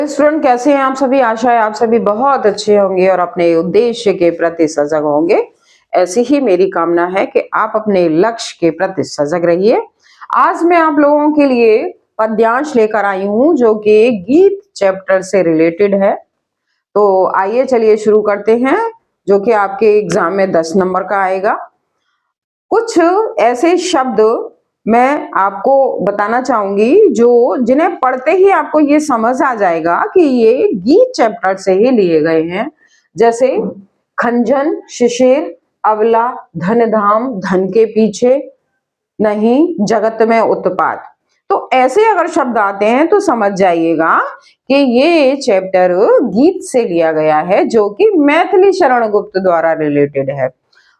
Student कैसे हैं आप सभी। आशा है आप सभी बहुत अच्छे होंगे और अपने उद्देश्य के प्रति सजग होंगे। ऐसी ही मेरी कामना है कि आप अपने लक्ष्य के प्रति सजग रहिए। आज मैं आप लोगों के लिए पद्यांश लेकर आई हूं जो कि गीत चैप्टर से रिलेटेड है। तो आइए चलिए शुरू करते हैं, जो कि आपके एग्जाम में 10 नंबर का आएगा। कुछ ऐसे शब्द मैं आपको बताना चाहूंगी जिन्हें पढ़ते ही आपको ये समझ आ जाएगा कि ये गीत चैप्टर से ही लिए गए हैं। जैसे खंजन, शिशिर, अवला, धन धाम, धन के पीछे नहीं, जगत में उत्पात। तो ऐसे अगर शब्द आते हैं तो समझ जाइएगा कि ये चैप्टर गीत से लिया गया है, जो कि मैथिली शरण गुप्त द्वारा रिलेटेड है।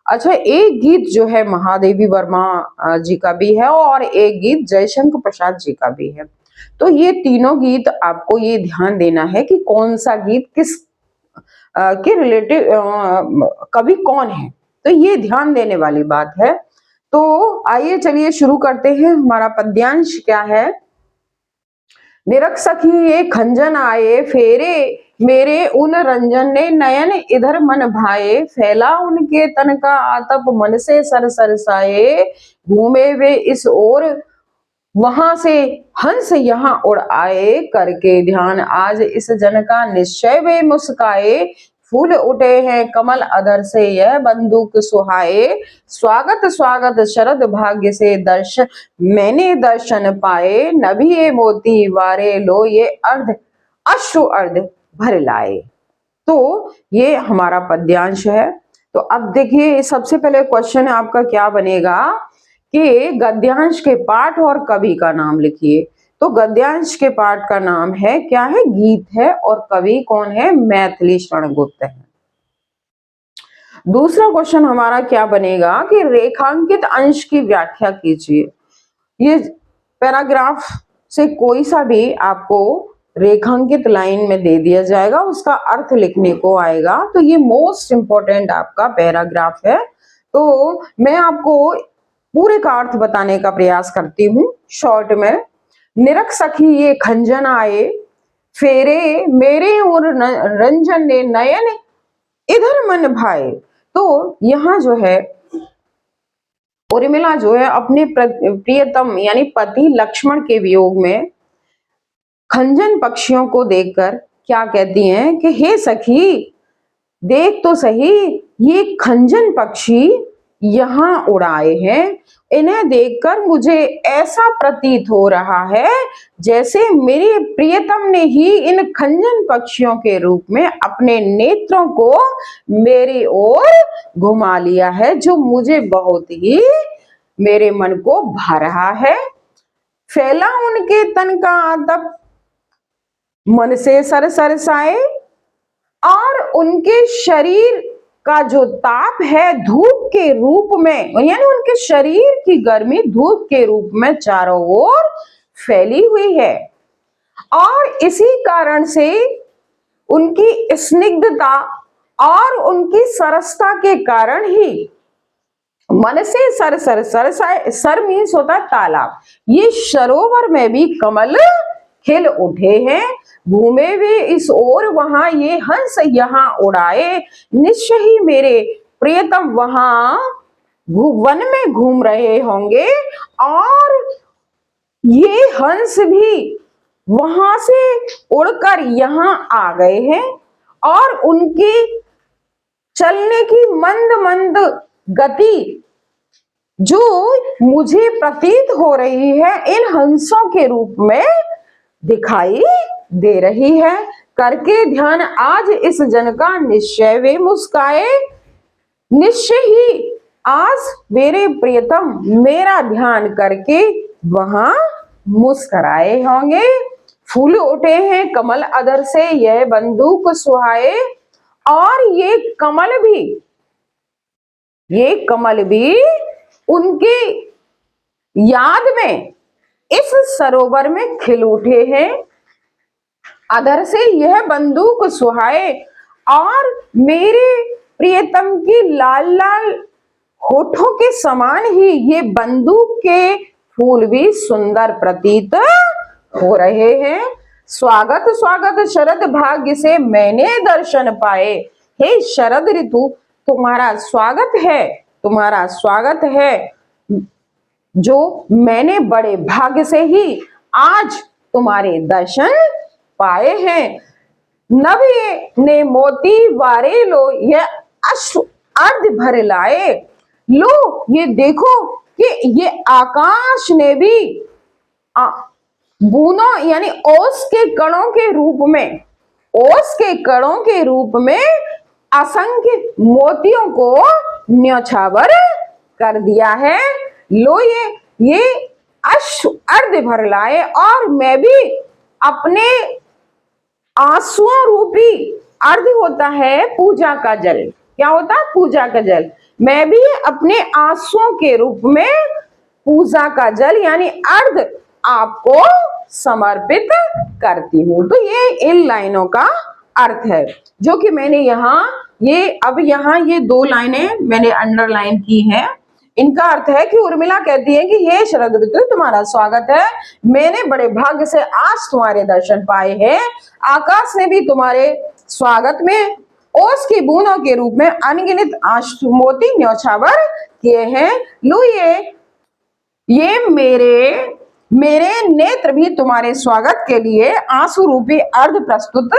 अच्छा, एक गीत जो है महादेवी वर्मा जी का भी है और एक गीत जयशंकर प्रसाद जी का भी है। तो ये तीनों गीत आपको ये ध्यान देना है कि कौन सा गीत किस के रिलेटिव कवि कौन है, तो ये ध्यान देने वाली बात है। तो आइए चलिए शुरू करते हैं। हमारा पद्यांश क्या है। निरख सखी ये खंजन आए, फेरे मेरे उन रंजन ने, नयन इधर मन भाए, फैला उनके तन का आतप, मन से सर सरसाए, घूमे वे इस ओर वहां से हंस यहाँ उड़ आए, करके ध्यान आज इस जन का निश्चय वे मुस्काए, फूल उठे हैं कमल अधर से यह बंदूक सुहाए, स्वागत स्वागत शरद भाग्य से दर्शन मैंने दर्शन पाए, नभी ये मोती वारे लो ये अर्ध अश्रु अर्ध भर लाए। तो ये हमारा पद्यांश है। तो अब देखिए, सबसे पहले क्वेश्चन आपका क्या बनेगा कि गद्यांश के पाठ और कवि का नाम लिखिए। तो गद्यांश के पाठ का नाम है क्या है, गीत है, और कवि कौन है, मैथिली शरण गुप्त है। दूसरा क्वेश्चन हमारा क्या बनेगा कि रेखांकित अंश की व्याख्या कीजिए। ये पैराग्राफ से कोई सा भी आपको रेखांकित लाइन में दे दिया जाएगा, उसका अर्थ लिखने को आएगा। तो ये मोस्ट इंपॉर्टेंट आपका पैराग्राफ है। तो मैं आपको पूरे का अर्थ बताने का प्रयास करती हूँ शॉर्ट में। निरख सखी ये खंजन आए, फेरे मेरे और रंजन ने, नयन इधर मन भाए। तो यहाँ जो है उर्मिला जो है अपने प्रियतम यानी पति लक्ष्मण के वियोग में खंजन पक्षियों को देखकर क्या कहती हैं कि हे सखी देख तो सही, ये खंजन पक्षी यहाँ उड़ाए हैं, इन्हें देखकर मुझे ऐसा प्रतीत हो रहा है जैसे मेरे प्रियतम ने ही इन खंजन पक्षियों के रूप में अपने नेत्रों को मेरी ओर घुमा लिया है, जो मुझे बहुत ही मेरे मन को भा रहा है। फैला उनके तन का आतप, मन से सर सरसाए, और उनके शरीर का जो ताप है धूप के रूप में, यानी उनके शरीर की गर्मी धूप के रूप में चारों ओर फैली हुई है, और इसी कारण से उनकी स्निग्धता और उनकी सरसता के कारण ही मन से सर सर मीन्स होता है तालाब, ये सरोवर में भी कमल खिल उठे हैं, घूमे वे इस ओर वहां ये हंस यहाँ उड़ाए, निश्चय ही मेरे प्रियतम वहां वन में घूम रहे होंगे, और ये हंस भी वहां से उड़कर यहाँ आ गए हैं, और उनकी चलने की मंद मंद गति जो मुझे प्रतीत हो रही है इन हंसों के रूप में दिखाई दे रही है, करके ध्यान आज इस जन का निश्चय वे मुस्काए, निश्चय ही आज मेरे प्रियतम मेरा ध्यान करके वहां मुस्कराए होंगे, फूल उठे हैं कमल अधर से यह बंदूक सुहाए, और ये कमल भी उनके याद में इस सरोवर में खिल उठे हैं, अधर से यह बंदूक सुहाए, और मेरे प्रियतम की लाल लाल होठों के समान ही ये बंदूक के फूल भी सुंदर प्रतीत हो रहे हैं। स्वागत स्वागत शरद भाग्य से मैंने दर्शन पाए। हे शरद ऋतु, तुम्हारा स्वागत है, तुम्हारा स्वागत है, जो मैंने बड़े भाग्य से ही आज तुम्हारे दर्शन पाए हैं। नभ ने मोती वारे लो, यह अश्रु अर्ध भर लाए। लो ये देखो कि ये आकाश ने भी बूंदों यानी ओस के कणों के रूप में, ओस के कणों के रूप में असंख्य मोतियों को न्यौछावर कर दिया है। लो ये अश्रु अर्ध भर लाए, और मैं भी अपने आंसुओं रूपी, अर्ध होता है पूजा का जल, क्या होता है पूजा का जल, मैं भी अपने आंसुओं के रूप में पूजा का जल यानी अर्ध आपको समर्पित करती हूं। तो ये इन लाइनों का अर्थ है जो कि मैंने यहाँ ये दो लाइनें मैंने अंडरलाइन की हैं। इनका अर्थ है कि उर्मिला कहती है कि हे शरद ऋतु, तुम्हारा स्वागत है, मैंने बड़े भाग्य से आज तुम्हारे दर्शन पाए हैं। आकाश ने भी तुम्हारे स्वागत में ओस की बूंदों के रूप में अनगिनत आंसू मोती न्यौछावर किए हैं। लो ये मेरे नेत्र भी तुम्हारे स्वागत के लिए आंसू रूपी अर्ध प्रस्तुत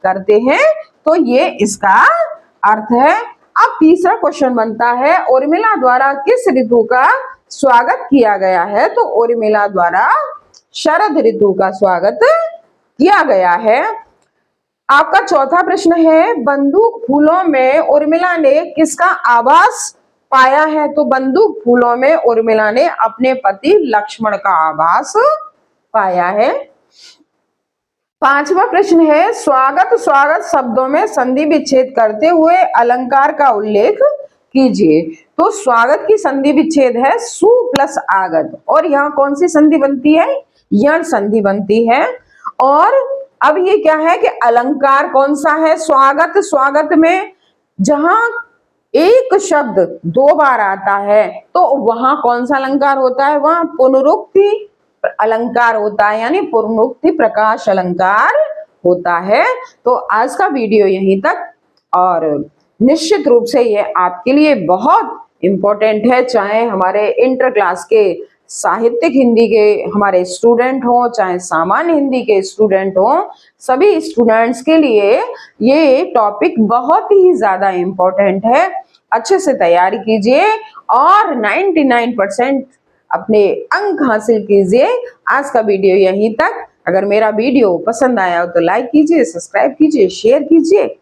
करते हैं। तो ये इसका अर्थ है। अब तीसरा क्वेश्चन बनता है, उर्मिला द्वारा किस ऋतु का स्वागत किया गया है? तो उर्मिला द्वारा शरद ऋतु का स्वागत किया गया है। आपका चौथा प्रश्न है, बंदूक फूलों में उर्मिला ने किसका आभास पाया है? तो बंदूक फूलों में उर्मिला ने अपने पति लक्ष्मण का आभास पाया है। पांचवा प्रश्न है, स्वागत स्वागत शब्दों में संधि विच्छेद करते हुए अलंकार का उल्लेख कीजिए। तो स्वागत की संधि विच्छेद है सु प्लस आगत, और यहाँ कौन सी संधि बनती है? यण संधि बनती है। और अब ये क्या है कि अलंकार कौन सा है? स्वागत में जहां एक शब्द दो बार आता है तो वहां कौन सा अलंकार होता है? वहां पुनरुक्ति अलंकार होता है, यानी पुनरुक्ति प्रकाश अलंकार होता है। तो आज का वीडियो यहीं तक, और निश्चित रूप से ये आपके लिए बहुत इंपॉर्टेंट है, चाहे हमारे इंटर क्लास के साहित्यिक हिंदी के हमारे स्टूडेंट हो, चाहे सामान्य हिंदी के स्टूडेंट हो, सभी स्टूडेंट्स के लिए ये टॉपिक बहुत ही ज्यादा इंपॉर्टेंट है। अच्छे से तैयारी कीजिए और 99% अपने अंक हासिल कीजिए। आज का वीडियो यहीं तक। अगर मेरा वीडियो पसंद आया हो तो लाइक कीजिए, सब्सक्राइब कीजिए, शेयर कीजिए।